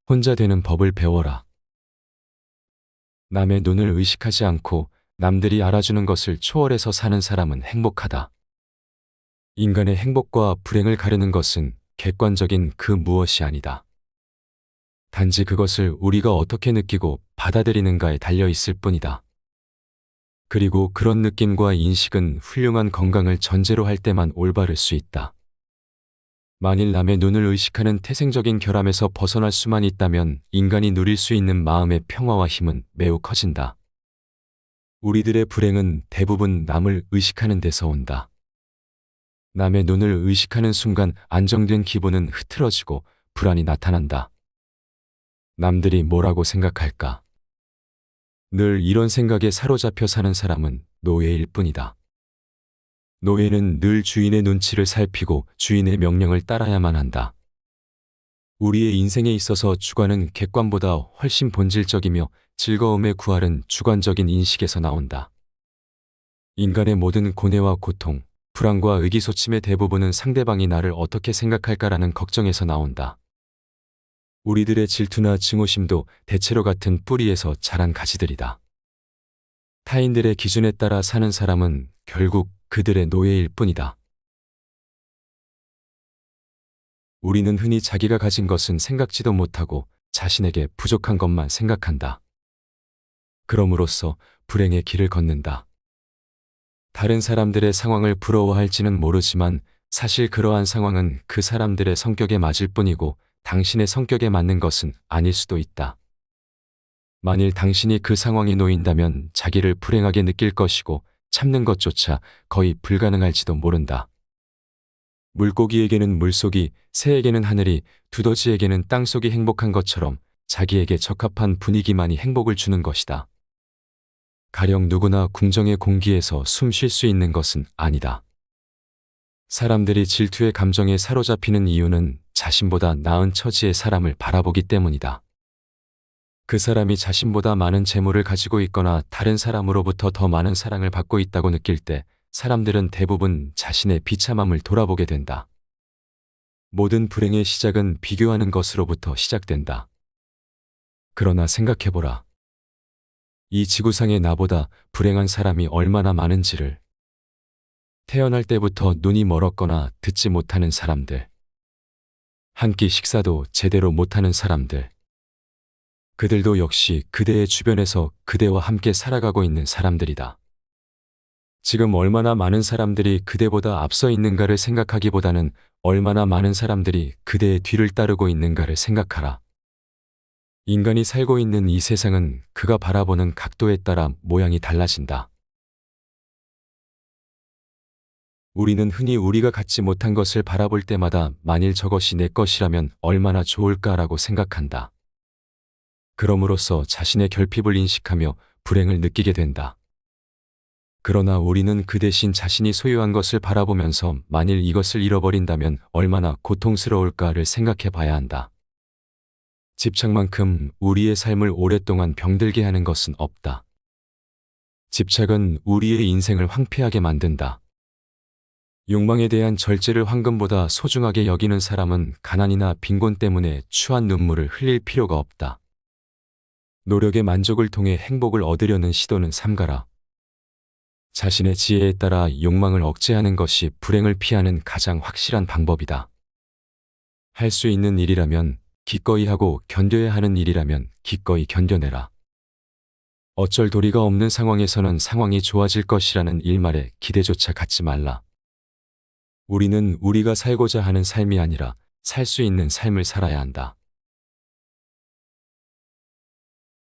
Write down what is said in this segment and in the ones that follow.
혼자 되는 법을 배워라. 남의 눈을 의식하지 않고 남들이 알아주는 것을 초월해서 사는 사람은 행복하다. 인간의 행복과 불행을 가르는 것은 객관적인 그 무엇이 아니다. 단지 그것을 우리가 어떻게 느끼고 받아들이는가에 달려 있을 뿐이다. 그리고 그런 느낌과 인식은 훌륭한 건강을 전제로 할 때만 올바를 수 있다. 만일 남의 눈을 의식하는 태생적인 결함에서 벗어날 수만 있다면 인간이 누릴 수 있는 마음의 평화와 힘은 매우 커진다. 우리들의 불행은 대부분 남을 의식하는 데서 온다. 남의 눈을 의식하는 순간 안정된 기분은 흐트러지고 불안이 나타난다. 남들이 뭐라고 생각할까? 늘 이런 생각에 사로잡혀 사는 사람은 노예일 뿐이다. 노예는 늘 주인의 눈치를 살피고 주인의 명령을 따라야만 한다. 우리의 인생에 있어서 주관은 객관보다 훨씬 본질적이며 즐거움의 구할은 주관적인 인식에서 나온다. 인간의 모든 고뇌와 고통, 불안과 의기소침의 대부분은 상대방이 나를 어떻게 생각할까라는 걱정에서 나온다. 우리들의 질투나 증오심도 대체로 같은 뿌리에서 자란 가지들이다. 타인들의 기준에 따라 사는 사람은 결국 그들의 노예일 뿐이다. 우리는 흔히 자기가 가진 것은 생각지도 못하고 자신에게 부족한 것만 생각한다. 그럼으로써 불행의 길을 걷는다. 다른 사람들의 상황을 부러워할지는 모르지만 사실 그러한 상황은 그 사람들의 성격에 맞을 뿐이고 당신의 성격에 맞는 것은 아닐 수도 있다. 만일 당신이 그 상황에 놓인다면 자기를 불행하게 느낄 것이고 참는 것조차 거의 불가능할지도 모른다. 물고기에게는 물속이, 새에게는 하늘이, 두더지에게는 땅속이 행복한 것처럼 자기에게 적합한 분위기만이 행복을 주는 것이다. 가령 누구나 궁정의 공기에서 숨 쉴 수 있는 것은 아니다. 사람들이 질투의 감정에 사로잡히는 이유는 자신보다 나은 처지의 사람을 바라보기 때문이다. 그 사람이 자신보다 많은 재물을 가지고 있거나 다른 사람으로부터 더 많은 사랑을 받고 있다고 느낄 때 사람들은 대부분 자신의 비참함을 돌아보게 된다. 모든 불행의 시작은 비교하는 것으로부터 시작된다. 그러나 생각해보라. 이 지구상에 나보다 불행한 사람이 얼마나 많은지를. 태어날 때부터 눈이 멀었거나 듣지 못하는 사람들. 한 끼 식사도 제대로 못하는 사람들. 그들도 역시 그대의 주변에서 그대와 함께 살아가고 있는 사람들이다. 지금 얼마나 많은 사람들이 그대보다 앞서 있는가를 생각하기보다는 얼마나 많은 사람들이 그대의 뒤를 따르고 있는가를 생각하라. 인간이 살고 있는 이 세상은 그가 바라보는 각도에 따라 모양이 달라진다. 우리는 흔히 우리가 갖지 못한 것을 바라볼 때마다 만일 저것이 내 것이라면 얼마나 좋을까라고 생각한다. 그럼으로써 자신의 결핍을 인식하며 불행을 느끼게 된다. 그러나 우리는 그 대신 자신이 소유한 것을 바라보면서 만일 이것을 잃어버린다면 얼마나 고통스러울까를 생각해 봐야 한다. 집착만큼 우리의 삶을 오랫동안 병들게 하는 것은 없다. 집착은 우리의 인생을 황폐하게 만든다. 욕망에 대한 절제를 황금보다 소중하게 여기는 사람은 가난이나 빈곤 때문에 추한 눈물을 흘릴 필요가 없다. 노력의 만족을 통해 행복을 얻으려는 시도는 삼가라. 자신의 지혜에 따라 욕망을 억제하는 것이 불행을 피하는 가장 확실한 방법이다. 할 수 있는 일이라면 기꺼이 하고 견뎌야 하는 일이라면 기꺼이 견뎌내라. 어쩔 도리가 없는 상황에서는 상황이 좋아질 것이라는 일말에 기대조차 갖지 말라. 우리는 우리가 살고자 하는 삶이 아니라 살 수 있는 삶을 살아야 한다.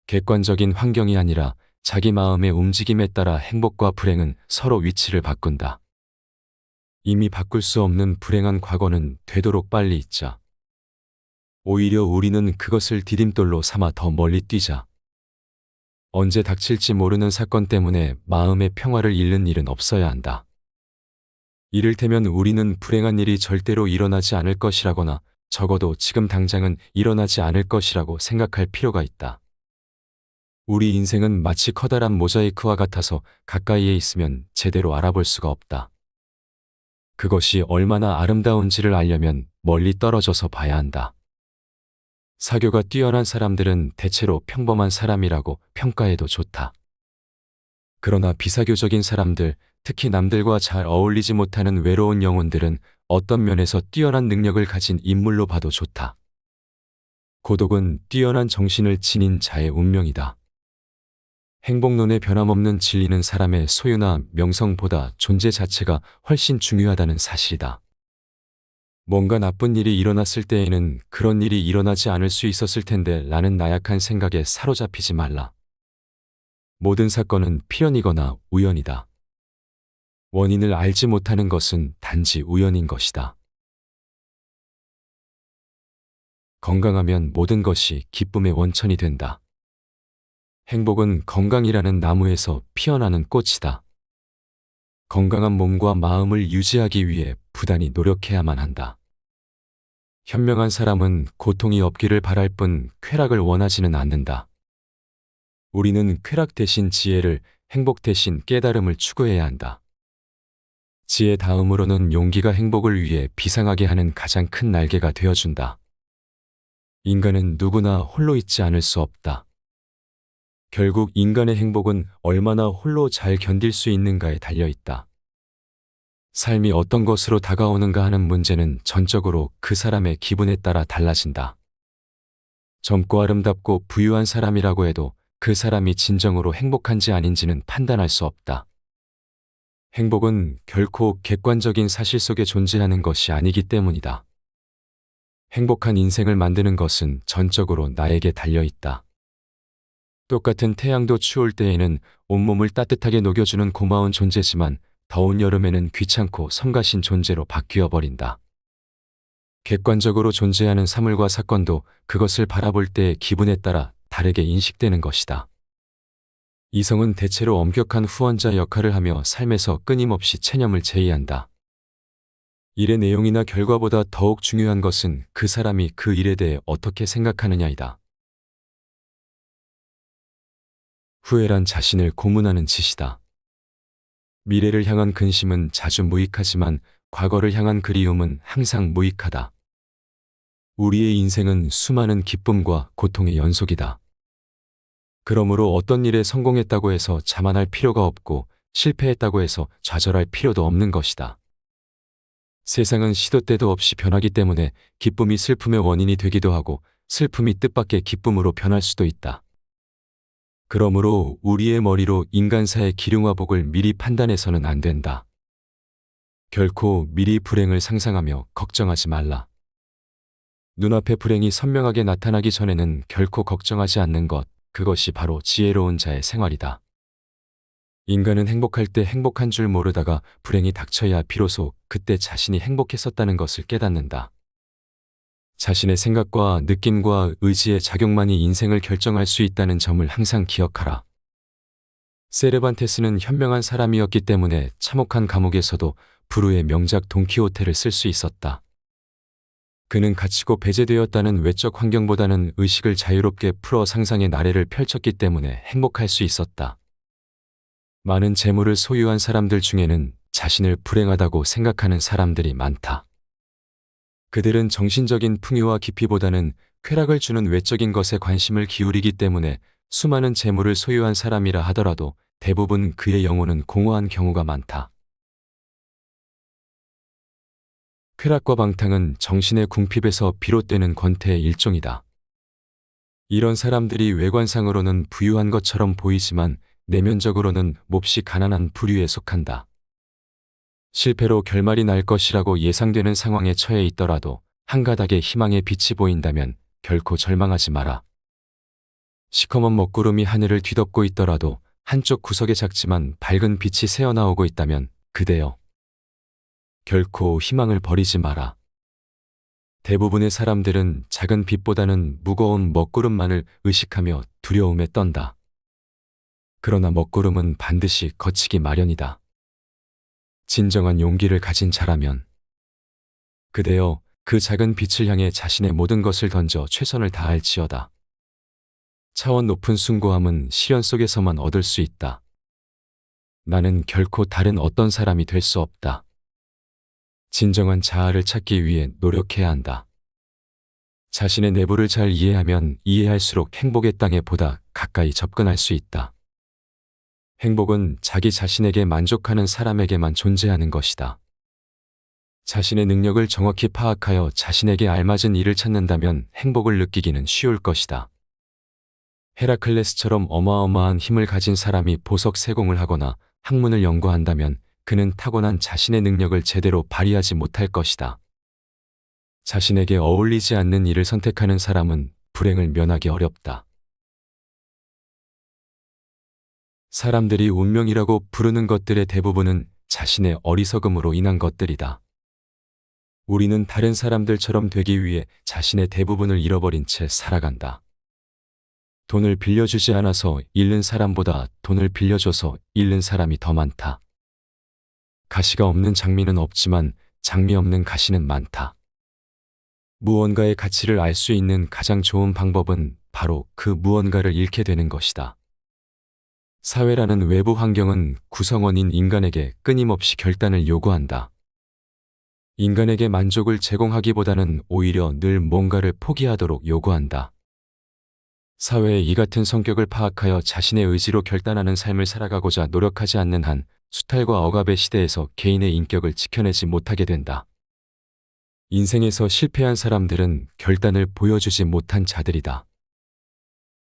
객관적인 환경이 아니라 자기 마음의 움직임에 따라 행복과 불행은 서로 위치를 바꾼다. 이미 바꿀 수 없는 불행한 과거는 되도록 빨리 잊자. 오히려 우리는 그것을 디딤돌로 삼아 더 멀리 뛰자. 언제 닥칠지 모르는 사건 때문에 마음의 평화를 잃는 일은 없어야 한다. 이를테면 우리는 불행한 일이 절대로 일어나지 않을 것이라거나 적어도 지금 당장은 일어나지 않을 것이라고 생각할 필요가 있다. 우리 인생은 마치 커다란 모자이크와 같아서 가까이에 있으면 제대로 알아볼 수가 없다. 그것이 얼마나 아름다운지를 알려면 멀리 떨어져서 봐야 한다. 사교가 뛰어난 사람들은 대체로 평범한 사람이라고 평가해도 좋다. 그러나 비사교적인 사람들, 특히 남들과 잘 어울리지 못하는 외로운 영혼들은 어떤 면에서 뛰어난 능력을 가진 인물로 봐도 좋다. 고독은 뛰어난 정신을 지닌 자의 운명이다. 행복론의 변함없는 진리는 사람의 소유나 명성보다 존재 자체가 훨씬 중요하다는 사실이다. 뭔가 나쁜 일이 일어났을 때에는 그런 일이 일어나지 않을 수 있었을 텐데 라는 나약한 생각에 사로잡히지 말라. 모든 사건은 필연이거나 우연이다. 원인을 알지 못하는 것은 단지 우연인 것이다. 건강하면 모든 것이 기쁨의 원천이 된다. 행복은 건강이라는 나무에서 피어나는 꽃이다. 건강한 몸과 마음을 유지하기 위해 부단히 노력해야만 한다. 현명한 사람은 고통이 없기를 바랄 뿐 쾌락을 원하지는 않는다. 우리는 쾌락 대신 지혜를, 행복 대신 깨달음을 추구해야 한다. 지혜 다음으로는 용기가 행복을 위해 비상하게 하는 가장 큰 날개가 되어준다. 인간은 누구나 홀로 있지 않을 수 없다. 결국 인간의 행복은 얼마나 홀로 잘 견딜 수 있는가에 달려있다. 삶이 어떤 것으로 다가오는가 하는 문제는 전적으로 그 사람의 기분에 따라 달라진다. 젊고 아름답고 부유한 사람이라고 해도 그 사람이 진정으로 행복한지 아닌지는 판단할 수 없다. 행복은 결코 객관적인 사실 속에 존재하는 것이 아니기 때문이다. 행복한 인생을 만드는 것은 전적으로 나에게 달려있다. 똑같은 태양도 추울 때에는 온몸을 따뜻하게 녹여주는 고마운 존재지만 더운 여름에는 귀찮고 성가신 존재로 바뀌어 버린다. 객관적으로 존재하는 사물과 사건도 그것을 바라볼 때의 기분에 따라 다르게 인식되는 것이다. 이성은 대체로 엄격한 후원자 역할을 하며 삶에서 끊임없이 체념을 제의한다. 일의 내용이나 결과보다 더욱 중요한 것은 그 사람이 그 일에 대해 어떻게 생각하느냐이다. 후회란 자신을 고문하는 짓이다. 미래를 향한 근심은 자주 무익하지만 과거를 향한 그리움은 항상 무익하다. 우리의 인생은 수많은 기쁨과 고통의 연속이다. 그러므로 어떤 일에 성공했다고 해서 자만할 필요가 없고 실패했다고 해서 좌절할 필요도 없는 것이다. 세상은 시도 때도 없이 변하기 때문에 기쁨이 슬픔의 원인이 되기도 하고 슬픔이 뜻밖의 기쁨으로 변할 수도 있다. 그러므로 우리의 머리로 인간사의 기륭화복을 미리 판단해서는 안 된다. 결코 미리 불행을 상상하며 걱정하지 말라. 눈앞에 불행이 선명하게 나타나기 전에는 결코 걱정하지 않는 것, 그것이 바로 지혜로운 자의 생활이다. 인간은 행복할 때 행복한 줄 모르다가 불행이 닥쳐야 비로소 그때 자신이 행복했었다는 것을 깨닫는다. 자신의 생각과 느낌과 의지의 작용만이 인생을 결정할 수 있다는 점을 항상 기억하라. 세르반테스는 현명한 사람이었기 때문에 참혹한 감옥에서도 불후의 명작 돈키호테를 쓸 수 있었다. 그는 갇히고 배제되었다는 외적 환경보다는 의식을 자유롭게 풀어 상상의 나래를 펼쳤기 때문에 행복할 수 있었다. 많은 재물을 소유한 사람들 중에는 자신을 불행하다고 생각하는 사람들이 많다. 그들은 정신적인 풍요와 깊이보다는 쾌락을 주는 외적인 것에 관심을 기울이기 때문에 수많은 재물을 소유한 사람이라 하더라도 대부분 그의 영혼은 공허한 경우가 많다. 쾌락과 방탕은 정신의 궁핍에서 비롯되는 권태의 일종이다. 이런 사람들이 외관상으로는 부유한 것처럼 보이지만 내면적으로는 몹시 가난한 부류에 속한다. 실패로 결말이 날 것이라고 예상되는 상황에 처해 있더라도 한 가닥의 희망의 빛이 보인다면 결코 절망하지 마라. 시커먼 먹구름이 하늘을 뒤덮고 있더라도 한쪽 구석에 작지만 밝은 빛이 새어나오고 있다면 그대여, 결코 희망을 버리지 마라. 대부분의 사람들은 작은 빛보다는 무거운 먹구름만을 의식하며 두려움에 떤다. 그러나 먹구름은 반드시 거치기 마련이다. 진정한 용기를 가진 자라면 그대여 그 작은 빛을 향해 자신의 모든 것을 던져 최선을 다할지어다. 차원 높은 숭고함은 시련 속에서만 얻을 수 있다. 나는 결코 다른 어떤 사람이 될 수 없다. 진정한 자아를 찾기 위해 노력해야 한다. 자신의 내부를 잘 이해하면 이해할수록 행복의 땅에 보다 가까이 접근할 수 있다. 행복은 자기 자신에게 만족하는 사람에게만 존재하는 것이다. 자신의 능력을 정확히 파악하여 자신에게 알맞은 일을 찾는다면 행복을 느끼기는 쉬울 것이다. 헤라클레스처럼 어마어마한 힘을 가진 사람이 보석 세공을 하거나 학문을 연구한다면 그는 타고난 자신의 능력을 제대로 발휘하지 못할 것이다. 자신에게 어울리지 않는 일을 선택하는 사람은 불행을 면하기 어렵다. 사람들이 운명이라고 부르는 것들의 대부분은 자신의 어리석음으로 인한 것들이다. 우리는 다른 사람들처럼 되기 위해 자신의 대부분을 잃어버린 채 살아간다. 돈을 빌려주지 않아서 잃는 사람보다 돈을 빌려줘서 잃는 사람이 더 많다. 가시가 없는 장미는 없지만 장미 없는 가시는 많다. 무언가의 가치를 알 수 있는 가장 좋은 방법은 바로 그 무언가를 잃게 되는 것이다. 사회라는 외부 환경은 구성원인 인간에게 끊임없이 결단을 요구한다. 인간에게 만족을 제공하기보다는 오히려 늘 뭔가를 포기하도록 요구한다. 사회의 이 같은 성격을 파악하여 자신의 의지로 결단하는 삶을 살아가고자 노력하지 않는 한 수탈과 억압의 시대에서 개인의 인격을 지켜내지 못하게 된다. 인생에서 실패한 사람들은 결단을 보여주지 못한 자들이다.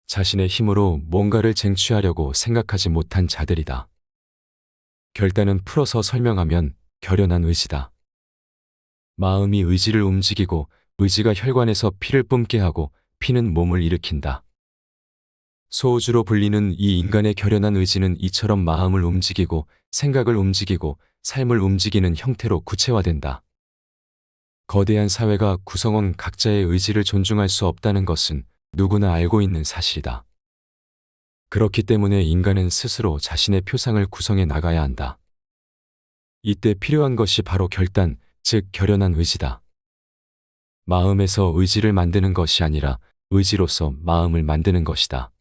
자신의 힘으로 뭔가를 쟁취하려고 생각하지 못한 자들이다. 결단은 풀어서 설명하면 결연한 의지다. 마음이 의지를 움직이고 의지가 혈관에서 피를 뿜게 하고 피는 몸을 일으킨다. 소우주로 불리는 이 인간의 결연한 의지는 이처럼 마음을 움직이고 생각을 움직이고 삶을 움직이는 형태로 구체화된다. 거대한 사회가 구성원 각자의 의지를 존중할 수 없다는 것은 누구나 알고 있는 사실이다. 그렇기 때문에 인간은 스스로 자신의 표상을 구성해 나가야 한다. 이때 필요한 것이 바로 결단, 즉 결연한 의지다. 마음에서 의지를 만드는 것이 아니라 의지로서 마음을 만드는 것이다.